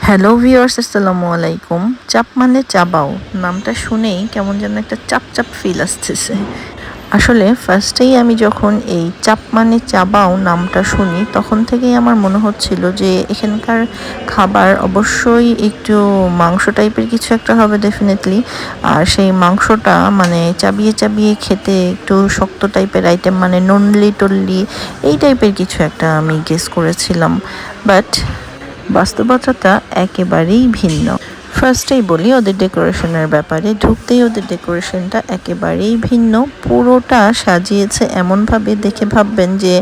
Hello viewers, আসসালামু আলাইকুম। চাপ মানে চাবাও, নামটা শুনেই কেমন যেন একটা চাপ চাপ ফিল আসতেছে। আসলে ফার্স্টেই আমি যখন এই চাপ মানে চাবাও নামটা শুনি তখন থেকেই আমার মনে হচ্ছিল যে এখানকার খাবার অবশ্যই একটু মাংস টাইপের কিছু একটা হবে ডেফিনেটলি। আর সেই মাংসটা মানে চাবিয়ে চাবিয়ে খেতে একটু শক্ত টাইপের আইটেম, মানে ননলি টল্লি এই টাইপের কিছু একটা আমি গেস করেছিলাম। বাট বাস্তবতাটা একেবারেই ভিন্ন। ফার্স্টেই বলি ওদের ডেকোরেশনের ব্যাপারে, ঢুকতেই ওদের ডেকোরেশনটা একেবারেই ভিন্ন। পুরোটা সাজিয়েছে এমনভাবে দেখে ভাববেন যে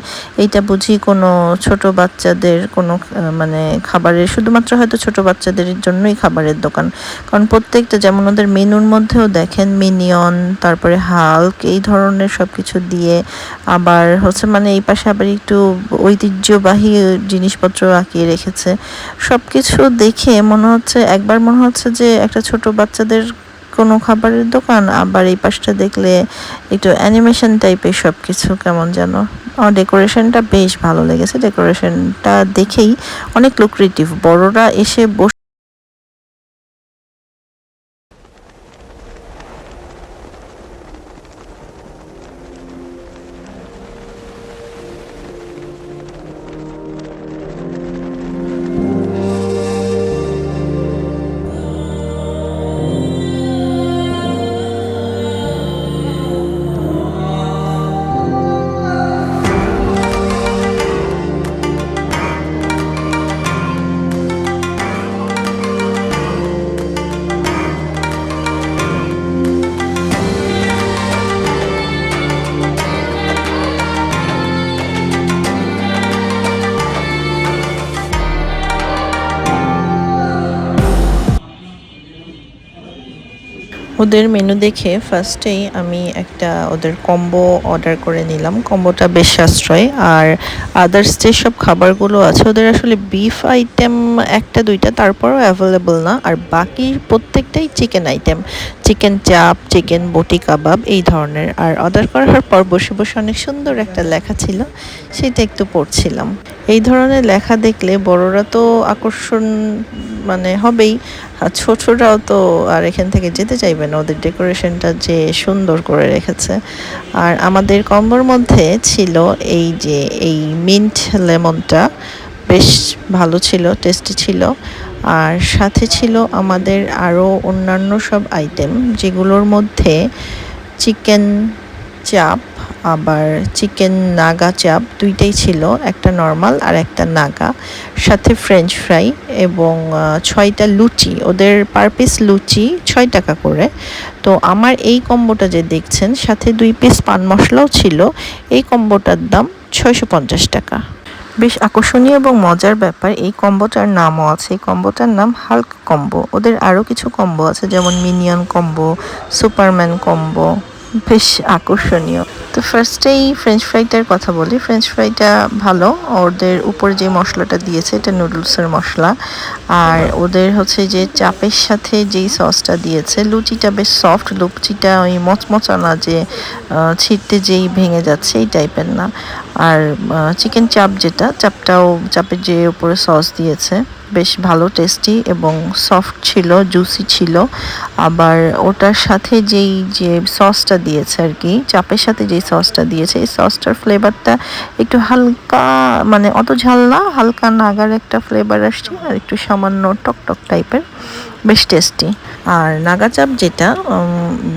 এইটা বুঝি কোনো ছোট বাচ্চাদের কোনো মানে খাবারের, শুধুমাত্র হয়তো ছোট বাচ্চাদের জন্যই খাবারের দোকান। কারণ প্রত্যেকটা, যেমন ওদের মেনুর মধ্যেও দেখেন মিনিয়ন, তারপরে হাল্ক, এই ধরনের সব কিছু দিয়ে আবার হচ্ছে মানে এই পাশে আবার একটু ঐতিহ্যবাহী জিনিসপত্র আঁকিয়ে রেখেছে। সব কিছু দেখে মনে হচ্ছে, একবার মনে হচ্ছে যে একটা ছোট বাচ্চাদের কোনো খাবারের দোকান, আবার এই পাশটা দেখলে একটু অ্যানিমেশন টাইপের সব কিছু কেমন যেন। ডেকোরেশনটা বেশ ভালো লেগেছে, ডেকোরেশনটা দেখেই অনেক লুক্রেটিভ। বড়রা এসে ওদের মেনু দেখে ফার্স্টেই আমি একটা ওদের কম্বো অর্ডার করে নিলাম। কম্বোটা বেশ সাশ্রয়। আর আদার্স যেসব খাবারগুলো আছে ওদের আসলে বিফ আইটেম একটা দুইটা তারপরও অ্যাভেলেবল না, আর বাকি প্রত্যেকটাই চিকেন আইটেম, চিকেন চাপ, চিকেন বটি কাবাব এই ধরনের। আর অর্ডার করার পর বসে বসে অনেক সুন্দর একটা লেখা ছিল, সেটা একটু পড়ছিলাম। এই ধরনের লেখা দেখলে বড়রা তো আকর্ষণ মানে হবেই, আর ছোটরাও তো আর এখান থেকে যেতে চাইবে না। ওদের ডেকোরেশনটা যে সুন্দর করে রেখেছে। আর আমাদের কম্বোর মধ্যে ছিল এই যে এই মিন্ট লেমনটা, বেশ ভালো ছিল, টেস্টি ছিল। আর সাথে ছিল আমাদের আরও অন্যান্য সব আইটেম, যেগুলোর মধ্যে চিকেন চাপ, আবার চিকেন নাগা চাপ দুইটাই ছিল, একটা নর্মাল আর একটা নাগা, সাথে ফ্রেঞ্চ ফ্রাই এবং 6টা লুচি। ওদের পার পিস লুচি 6 টাকা করে। তো আমার এই কম্বোটা যে দেখছেন, সাথে 2 পিস পান মশলাও ছিল, এই কম্বোটার দাম 650 টাকা। বেশ আকর্ষণীয় এবং মজার ব্যাপার, এই কম্বোটার নামও আছে। এই কম্বোটার নাম হাল্ক কম্বো। ওদের আরও কিছু কম্বো আছে, যেমন মিনিয়ন কম্বো, সুপারম্যান কম্বো, বেশ আকর্ষণীয়। তো ফার্স্টেই ফ্রেঞ্চ ফ্রাইটার কথা বলি। ফ্রেঞ্চ ফ্রাইটা ভালো, ওদের উপরে যে মশলাটা দিয়েছে এটা নুডলসের মশলা। আর ওদের হচ্ছে যে চাপের সাথে যেই সসটা দিয়েছে, লুচিটা বেশ সফট, লুচিটা ওই মচমচা না যে ছিটতে যেই ভেঙে যাচ্ছে এই টাইপের না। আর চিকেন চাপ, যেটা চাপটাও, চাপের যে উপরে সস দিয়েছে বেশ ভালো, টেস্টি এবং সফট ছিল, জুসি ছিল। আবার ওটার সাথে যেই যে সসটা দিয়েছে আর কি, চাপের সাথে যেই সসটা দিয়েছে, এই সসটার ফ্লেভারটা একটু হালকা, মানে অত ঝাল না, হালকা নাগার একটা ফ্লেভার আসছে, আর একটু সামান্য টকটক টাইপের, বেশ টেস্টি। আর নাগা চাপ যেটা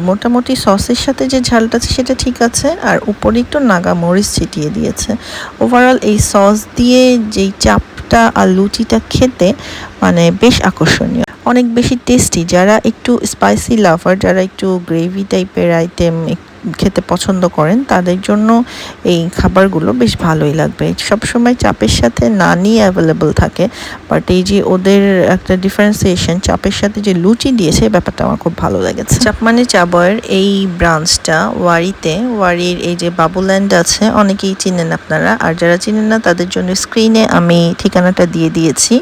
মোটামুটি সসের সাথে যে ঝালটা আছে সেটা ঠিক আছে, আর উপরে একটু নাগা মরিচ ছিটিয়ে দিয়েছে। ওভারঅল এই সস দিয়ে যেই চাপটা আর লুচিটা খেতে মানে বেশ আকর্ষণীয়, অনেক বেশি টেস্টি। যারা একটু স্পাইসি লাভার, যারা একটু গ্রেভি টাইপের আইটেম খেতে পছন্দ করেন, তাদের জন্য এই খাবারগুলো বেশ ভালোই লাগবে। সবসময় চাপের সাথে নানই অ্যাভেলেবল থাকে, বাট এই যে ওদের একটা ডিফারেন্সিয়েশন, চাপের সাথে যে লুচি দিয়েছে, ব্যাপারটা আমার খুব ভালো লেগেছে। চাপ মানে চাবয়ের এই ব্রাঞ্চটা ওয়ারিতে, ওয়ারির এই যে বাবুল্যান্ড আছে, অনেকেই চিনেন আপনারা, আর যারা চিনেন না তাদের জন্য স্ক্রিনে আমি ঠিকানাটা দিয়ে দিয়েছি।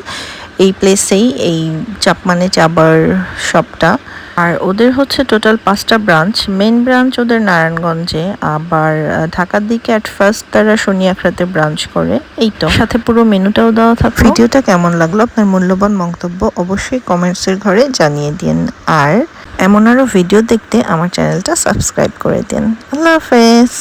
এই প্লেসেই এই চাপ মানে চাবার শপটা। আর ওদের হচ্ছে টোটাল 5টা ব্রাঞ্চ। মেইন ব্রাঞ্চ ওদের নারায়ণগঞ্জে, আবার ঢাকার দিকে অ্যাট ফার্স্ট তারা শনি আখড়াতে ব্রাঞ্চ করে। এই তো, সাথে পুরো মেনুটাও দেওয়া থাকলো। ভিডিওটা কেমন লাগলো, আপনার মূল্যবান মন্তব্য অবশ্যই কমেন্টসের ঘরে জানিয়ে দিন। আর এমন আরো ভিডিও দেখতে আমার চ্যানেলটা সাবস্ক্রাইব করে দিন। আল্লাহ হাফেজ।